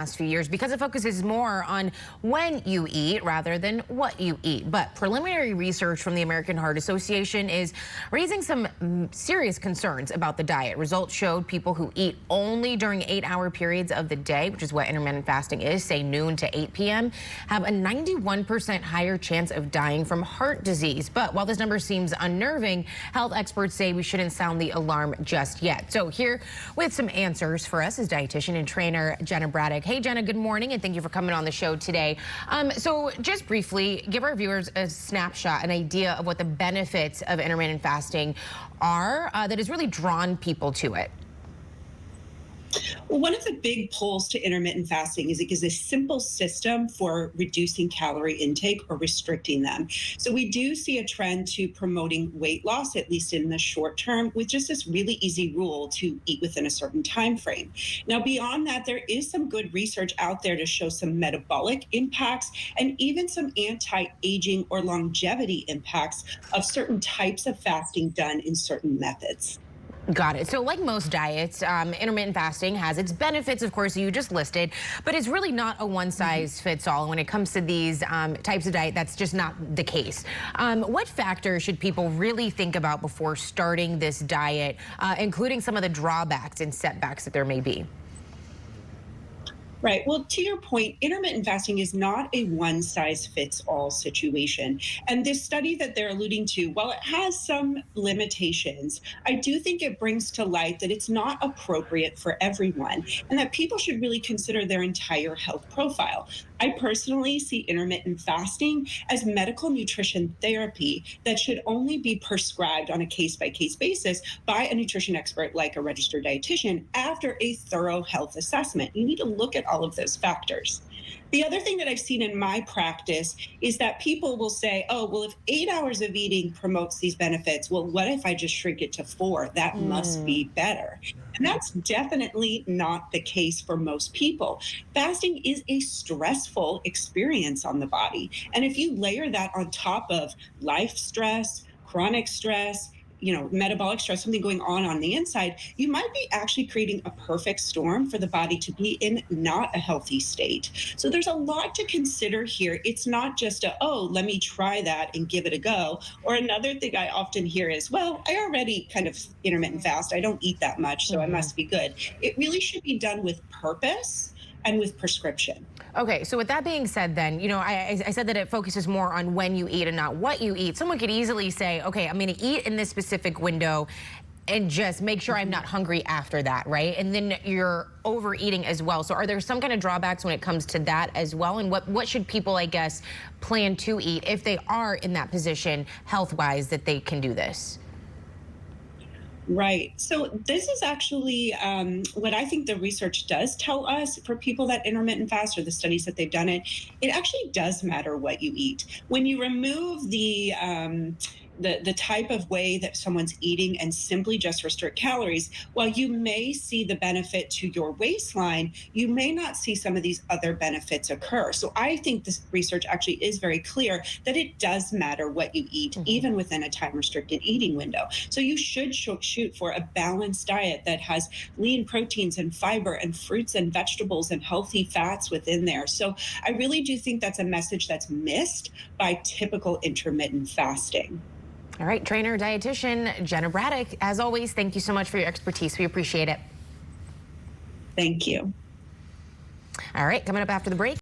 Last few years because it focuses more on when you eat rather than what you eat. But preliminary research from the American Heart Association is raising some serious concerns about the diet. Results showed people who eat only during 8-hour periods of the day, which is what intermittent fasting is, say noon to 8 p.m., have a 91% higher chance of dying from heart disease. But while this number seems unnerving, health experts say we shouldn't sound the alarm just yet. So here with some answers for us is dietitian and trainer Jenna Braddock. Hey, Jenna, good morning, and thank you for coming on the show today. So just briefly, give our viewers a snapshot, an idea of what the benefits of intermittent fasting are that has really drawn people to it. Well, one of the big pulls to intermittent fasting is it gives a simple system for reducing calorie intake or restricting them. So we do see a trend to promoting weight loss, at least in the short term, with just this really easy rule to eat within a certain time frame. Now, beyond that, there is some good research out there to show some metabolic impacts and even some anti-aging or longevity impacts of certain types of fasting done in certain methods. Got it. So like most diets, intermittent fasting has its benefits, of course, you just listed, but it's really not a one-size-fits-all. When it comes to these types of diet, that's just not the case. What factors should people really think about before starting this diet, including some of the drawbacks and setbacks that there may be? Right. Well, to your point, intermittent fasting is not a one-size-fits-all situation. And this study that they're alluding to, while it has some limitations, I do think it brings to light that it's not appropriate for everyone and that people should really consider their entire health profile. I personally see intermittent fasting as medical nutrition therapy that should only be prescribed on a case-by-case basis by a nutrition expert like a registered dietitian after a thorough health assessment. You need to look at all of those factors. The other thing that I've seen in my practice is that people will say, oh, well, if 8 hours of eating promotes these benefits, well, what if I just shrink it to 4? That must be better. And that's definitely not the case for most people. Fasting is a stressful experience on the body. And if you layer that on top of life stress, chronic stress, metabolic stress, something going on the inside, you might be actually creating a perfect storm for the body to be in not a healthy state. So there's a lot to consider here. It's not just oh, let me try that and give it a go. Or another thing I often hear is, well, I already kind of intermittent fast. I don't eat that much, so I must be good. It really should be done with purpose and with prescription. Okay, so with that being said then, I said that it focuses more on when you eat and not what you eat. Someone could easily say, okay, I'm gonna eat in this specific window and just make sure I'm not hungry after that, right? And then you're overeating as well. So are there some kind of drawbacks when it comes to that as well? And what should people, I guess, plan to eat if they are in that position health-wise that they can do this? Right. So this is actually what I think the research does tell us for people that intermittent fast, or the studies that they've done it actually does matter what you eat. When you remove the type of way that someone's eating and simply just restrict calories, while you may see the benefit to your waistline, you may not see some of these other benefits occur. So I think this research actually is very clear that it does matter what you eat, even within a time-restricted eating window. So you should shoot for a balanced diet that has lean proteins and fiber and fruits and vegetables and healthy fats within there. So I really do think that's a message that's missed by typical intermittent fasting. All right, trainer, dietitian Jenna Braddock, as always, thank you so much for your expertise. We appreciate it. Thank you. All right, coming up after the break.